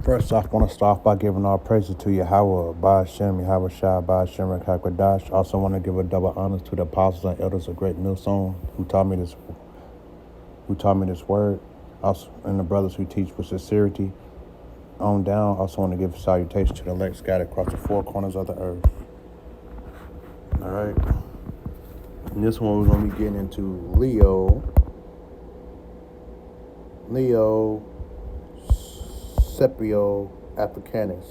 First off, I want to start off by giving all praises to Yahweh, Ba'ashem, Yahweh Shai, Ba'ashem, Rekakwadash. Also want to give a double honors to the apostles and elders of Great Millstone who taught me this word. Also, and the brothers who teach with sincerity on down. Also want to give a salutation to the elect scattered across the four corners of the earth. All right. In this one, we're going to be getting into Leo Scipio africanus.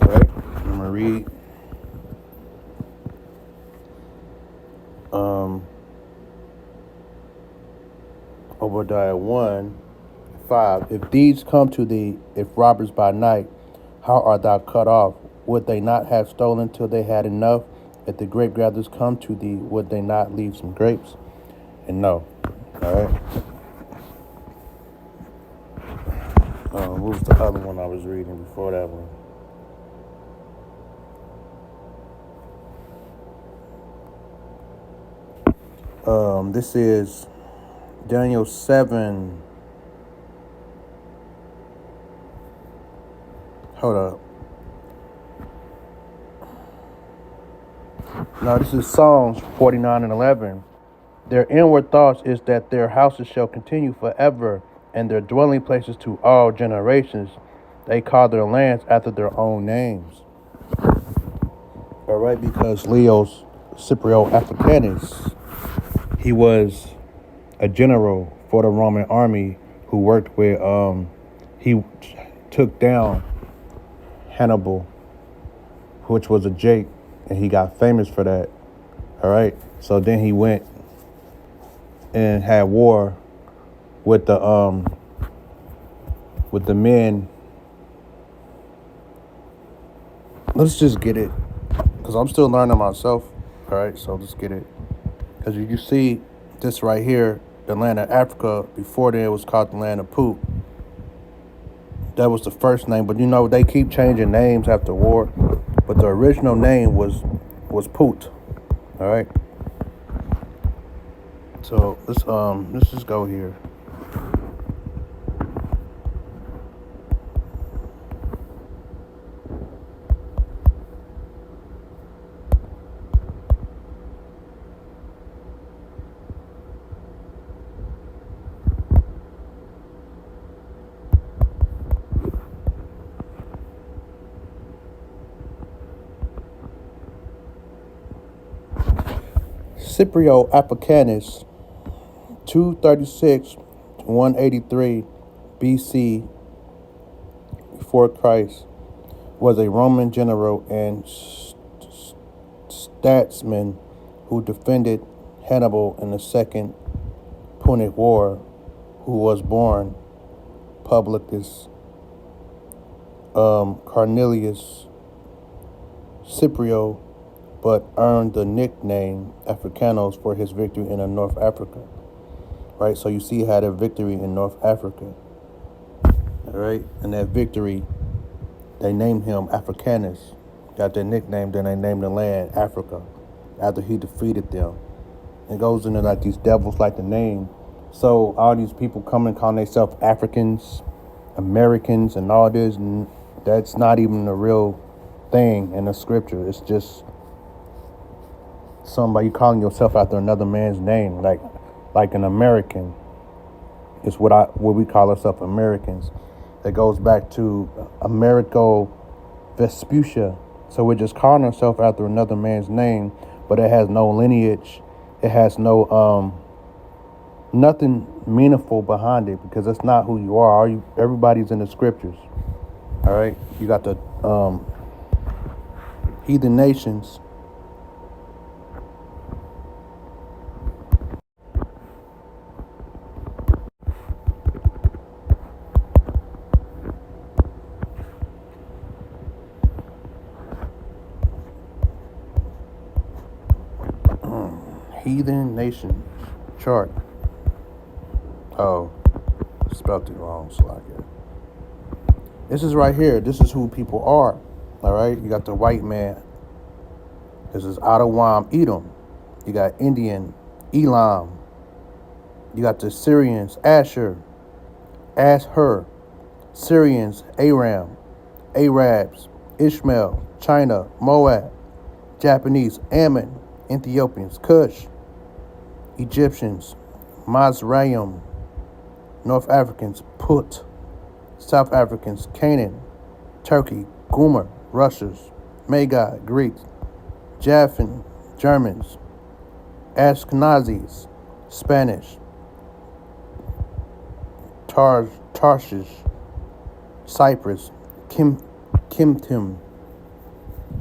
All right, I'm gonna read Obadiah 1:5. If thieves come to thee, if robbers by night, how art thou cut off? Would they not have stolen till they had enough? If the grape gatherers come to thee, would they not leave some grapes? And no. All right. What was the other one I was reading before that one? This is Daniel 7. Hold up. No, this is Psalms 49:11. Their inward thoughts is that their houses shall continue forever, and their dwelling places to all generations. They call their lands after their own names. All right, because Leo's Scipio africanus, he was a general for the Roman army who worked with, he took down Hannibal, which was a Jake, and he got famous for that. All right, so then he went and had war with the men. Let's just get it, because I'm still learning myself. All right, so let's get it. Because you see this right here, the land of Africa, before then it was called the land of Poop. That was the first name, but they keep changing names after war. But the original name was Poot. All right. So let's just go here. Scipio africanus, 236 to 183 BC before Christ, was a Roman general and statesman who defended Hannibal in the Second Punic War, who was born Publius Cornelius Scipio, but earned the nickname Africanus for his victory in North Africa. Right, so you see he had a victory in North Africa. All right, and that victory, they named him Africanus. Got their nickname, then they named the land Africa after he defeated them. It goes into like these devils like the name. So all these people come and call themselves Africans, Americans, and all this, and that's not even a real thing in the scripture. It's just somebody calling yourself after another man's name, like an American. Is what we call ourselves Americans. That goes back to Americo Vespucia. So we're just calling ourselves after another man's name, but it has no lineage. It has no nothing meaningful behind it, because that's not who you are. Everybody's in the scriptures. All right, you got the heathen nations. Heathen nation chart. Oh, spelled it wrong, so I get it. This is right here. This is who people are. All right, you got the white man. This is Adawam, Edom. You got Indian, Elam. You got the Syrians, Asher, Ashur. Syrians, Aram, Arabs, Ishmael, China, Moab. Japanese, Ammon. Ethiopians, Cush. Egyptians, Mizraim. North Africans, Put. South Africans, Canaan. Turkey, Gomer, Russians. Magi, Greeks. Javan, Germans. Ashkenazis, Spanish. Tarshish, Cyprus, Kimtim.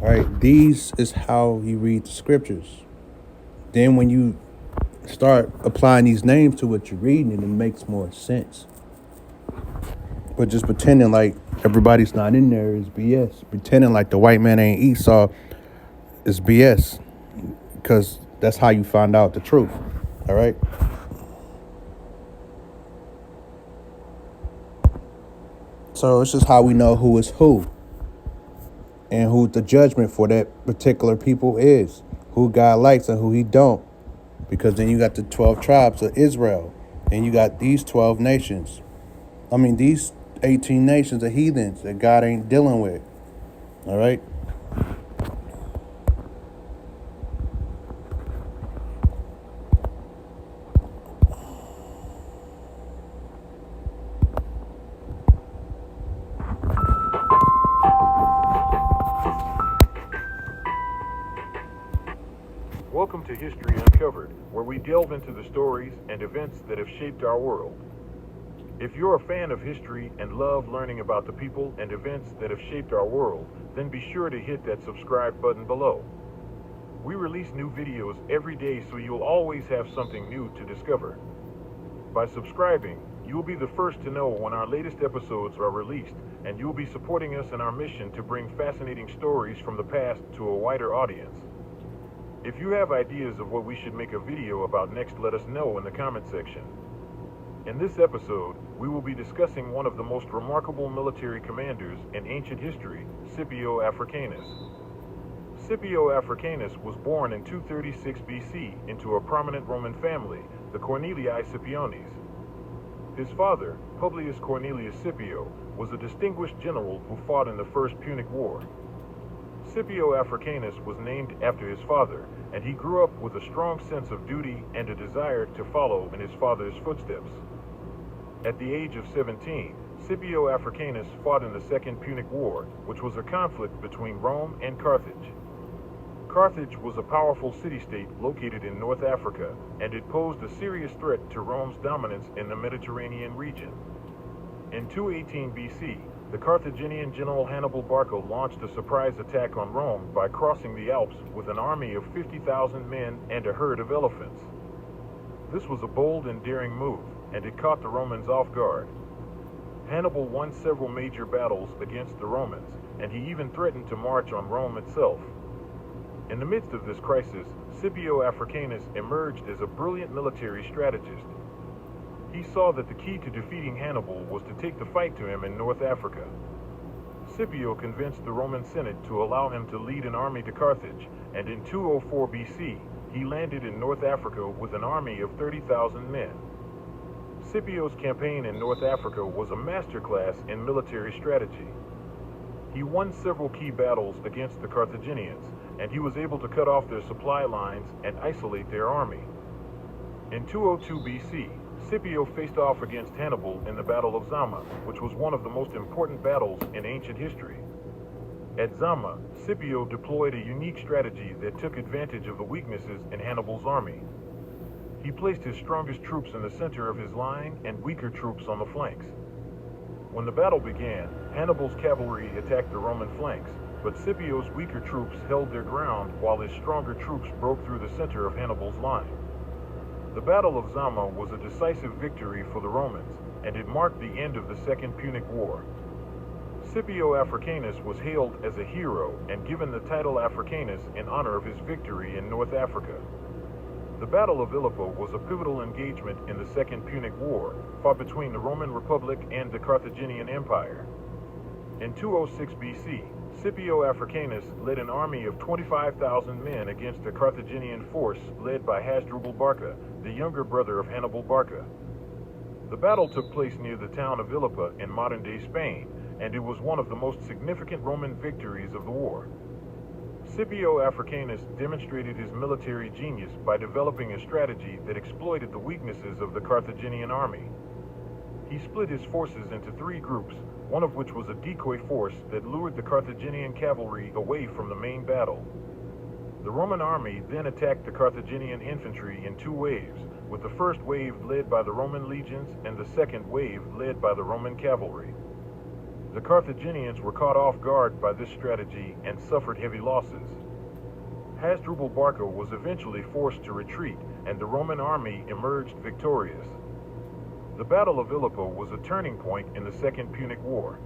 All right, these is how you read the scriptures. Then when you start applying these names to what you're reading, it makes more sense. But just pretending like everybody's not in there is BS. Pretending like the white man ain't Esau is BS, because that's how you find out the truth. All right. So it's just how we know who is who and who the judgment for that particular people is, who God likes and who he don't. Because then you got the 12 tribes of Israel, and you got these 12 nations. These 18 nations of heathens that God ain't dealing with. All right. Welcome to History Uncovered, where we delve into the stories and events that have shaped our world. If you're a fan of history and love learning about the people and events that have shaped our world, then be sure to hit that subscribe button below. We release new videos every day, so you'll always have something new to discover. By subscribing, you'll be the first to know when our latest episodes are released, and you'll be supporting us in our mission to bring fascinating stories from the past to a wider audience. If you have ideas of what we should make a video about next, let us know in the comment section. In this episode, we will be discussing one of the most remarkable military commanders in ancient history, Scipio Africanus. Scipio Africanus was born in 236 BC into a prominent Roman family, the Cornelii Scipiones. His father, Publius Cornelius Scipio, was a distinguished general who fought in the First Punic War. Scipio Africanus was named after his father, and he grew up with a strong sense of duty and a desire to follow in his father's footsteps. At the age of 17, Scipio Africanus fought in the Second Punic War, which was a conflict between Rome and Carthage. Carthage was a powerful city-state located in North Africa, and it posed a serious threat to Rome's dominance in the Mediterranean region. In 218 BC, the Carthaginian general Hannibal Barca launched a surprise attack on Rome by crossing the Alps with an army of 50,000 men and a herd of elephants. This was a bold and daring move, and it caught the Romans off guard. Hannibal won several major battles against the Romans, and he even threatened to march on Rome itself. In the midst of this crisis, Scipio Africanus emerged as a brilliant military strategist. He saw that the key to defeating Hannibal was to take the fight to him in North Africa. Scipio convinced the Roman Senate to allow him to lead an army to Carthage, and in 204 BC, he landed in North Africa with an army of 30,000 men. Scipio's campaign in North Africa was a masterclass in military strategy. He won several key battles against the Carthaginians, and he was able to cut off their supply lines and isolate their army. In 202 BC, Scipio faced off against Hannibal in the Battle of Zama, which was one of the most important battles in ancient history. At Zama, Scipio deployed a unique strategy that took advantage of the weaknesses in Hannibal's army. He placed his strongest troops in the center of his line and weaker troops on the flanks. When the battle began, Hannibal's cavalry attacked the Roman flanks, but Scipio's weaker troops held their ground while his stronger troops broke through the center of Hannibal's line. The Battle of Zama was a decisive victory for the Romans, and it marked the end of the Second Punic War. Scipio Africanus was hailed as a hero and given the title Africanus in honor of his victory in North Africa. The Battle of Ilipo was a pivotal engagement in the Second Punic War, fought between the Roman Republic and the Carthaginian Empire. In 206 BC, Scipio Africanus led an army of 25,000 men against a Carthaginian force led by Hasdrubal Barca, the younger brother of Hannibal Barca. The battle took place near the town of Ilipa in modern-day Spain, and it was one of the most significant Roman victories of the war. Scipio Africanus demonstrated his military genius by developing a strategy that exploited the weaknesses of the Carthaginian army. He split his forces into three groups, one of which was a decoy force that lured the Carthaginian cavalry away from the main battle. The Roman army then attacked the Carthaginian infantry in two waves, with the first wave led by the Roman legions and the second wave led by the Roman cavalry. The Carthaginians were caught off guard by this strategy and suffered heavy losses. Hasdrubal Barca was eventually forced to retreat, and the Roman army emerged victorious. The Battle of Ilipa was a turning point in the Second Punic War.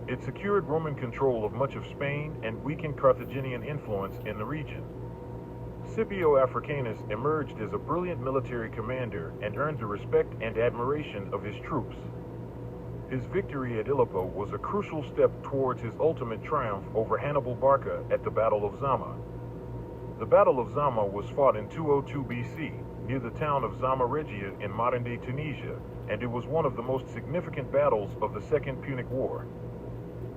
It secured Roman control of much of Spain and weakened Carthaginian influence in the region. Scipio Africanus emerged as a brilliant military commander and earned the respect and admiration of his troops. His victory at Ilipa was a crucial step towards his ultimate triumph over Hannibal Barca at the Battle of Zama. The Battle of Zama was fought in 202 BC, near the town of Zama Regia in modern-day Tunisia, and it was one of the most significant battles of the Second Punic War.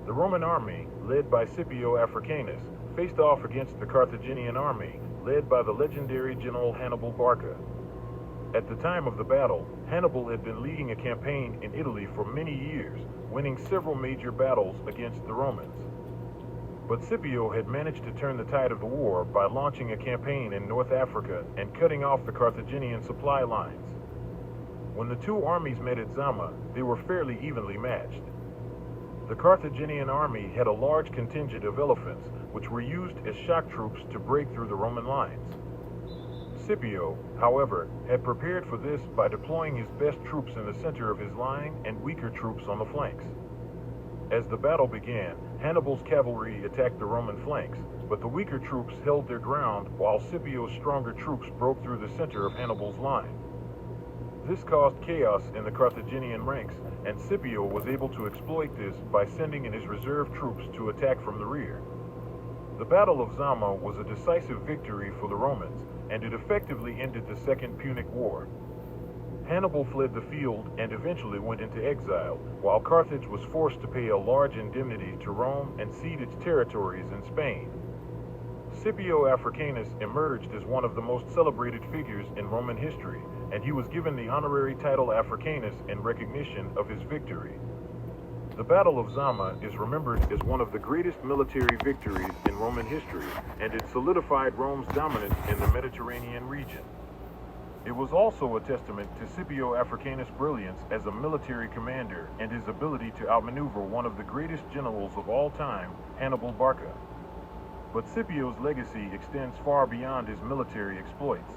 The Roman army, led by Scipio Africanus, faced off against the Carthaginian army, led by the legendary general Hannibal Barca. At the time of the battle, Hannibal had been leading a campaign in Italy for many years, winning several major battles against the Romans. But Scipio had managed to turn the tide of the war by launching a campaign in North Africa and cutting off the Carthaginian supply lines. When the two armies met at Zama, they were fairly evenly matched. The Carthaginian army had a large contingent of elephants, which were used as shock troops to break through the Roman lines. Scipio, however, had prepared for this by deploying his best troops in the center of his line and weaker troops on the flanks. As the battle began, Hannibal's cavalry attacked the Roman flanks, but the weaker troops held their ground while Scipio's stronger troops broke through the center of Hannibal's line. This caused chaos in the Carthaginian ranks, and Scipio was able to exploit this by sending in his reserve troops to attack from the rear. The Battle of Zama was a decisive victory for the Romans, and it effectively ended the Second Punic War. Hannibal fled the field and eventually went into exile, while Carthage was forced to pay a large indemnity to Rome and cede its territories in Spain. Scipio Africanus emerged as one of the most celebrated figures in Roman history, and he was given the honorary title Africanus in recognition of his victory. The Battle of Zama is remembered as one of the greatest military victories in Roman history, and it solidified Rome's dominance in the Mediterranean region. It was also a testament to Scipio Africanus' brilliance as a military commander and his ability to outmaneuver one of the greatest generals of all time, Hannibal Barca. But Scipio's legacy extends far beyond his military exploits.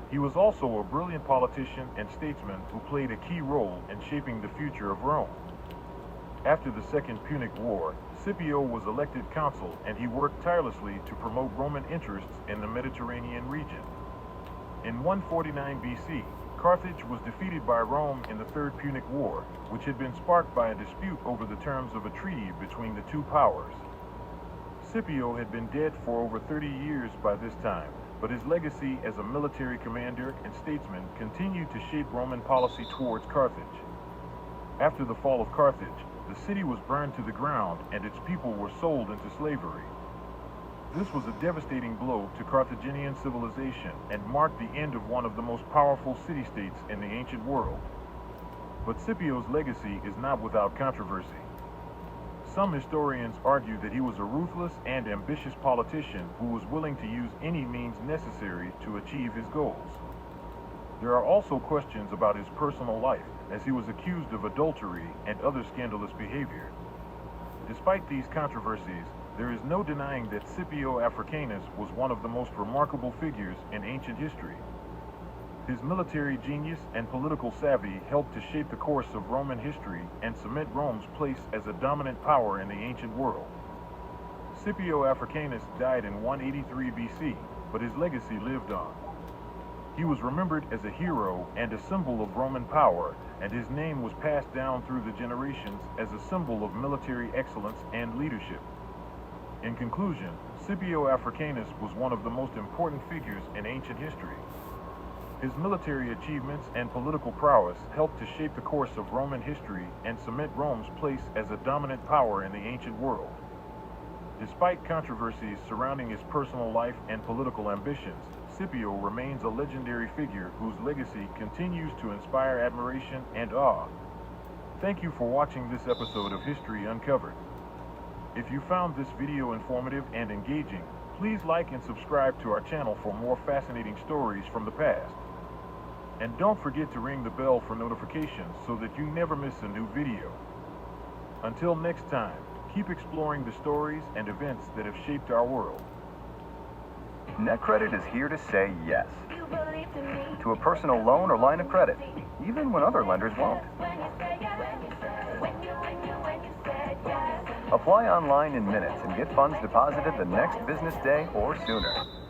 He was also a brilliant politician and statesman who played a key role in shaping the future of Rome. After the Second Punic War, Scipio was elected consul, and he worked tirelessly to promote Roman interests in the Mediterranean region. In 149 BC, Carthage was defeated by Rome in the Third Punic War, which had been sparked by a dispute over the terms of a treaty between the two powers. Scipio had been dead for over 30 years by this time, but his legacy as a military commander and statesman continued to shape Roman policy towards Carthage. After the fall of Carthage, the city was burned to the ground and its people were sold into slavery. This was a devastating blow to Carthaginian civilization and marked the end of one of the most powerful city-states in the ancient world. But Scipio's legacy is not without controversy. Some historians argue that he was a ruthless and ambitious politician who was willing to use any means necessary to achieve his goals. There are also questions about his personal life, as he was accused of adultery and other scandalous behavior. Despite these controversies, there is no denying that Scipio Africanus was one of the most remarkable figures in ancient history. His military genius and political savvy helped to shape the course of Roman history and cement Rome's place as a dominant power in the ancient world. Scipio Africanus died in 183 BC, but his legacy lived on. He was remembered as a hero and a symbol of Roman power, and his name was passed down through the generations as a symbol of military excellence and leadership. In conclusion, Scipio Africanus was one of the most important figures in ancient history. His military achievements and political prowess helped to shape the course of Roman history and cement Rome's place as a dominant power in the ancient world. Despite controversies surrounding his personal life and political ambitions, Scipio remains a legendary figure whose legacy continues to inspire admiration and awe. Thank you for watching this episode of History Uncovered. If you found this video informative and engaging, please like and subscribe to our channel for more fascinating stories from the past. And don't forget to ring the bell for notifications so that you never miss a new video. Until next time, keep exploring the stories and events that have shaped our world. NetCredit is here to say yes to a personal loan or line of credit, even when other lenders won't. Apply online in minutes and get funds deposited the next business day or sooner.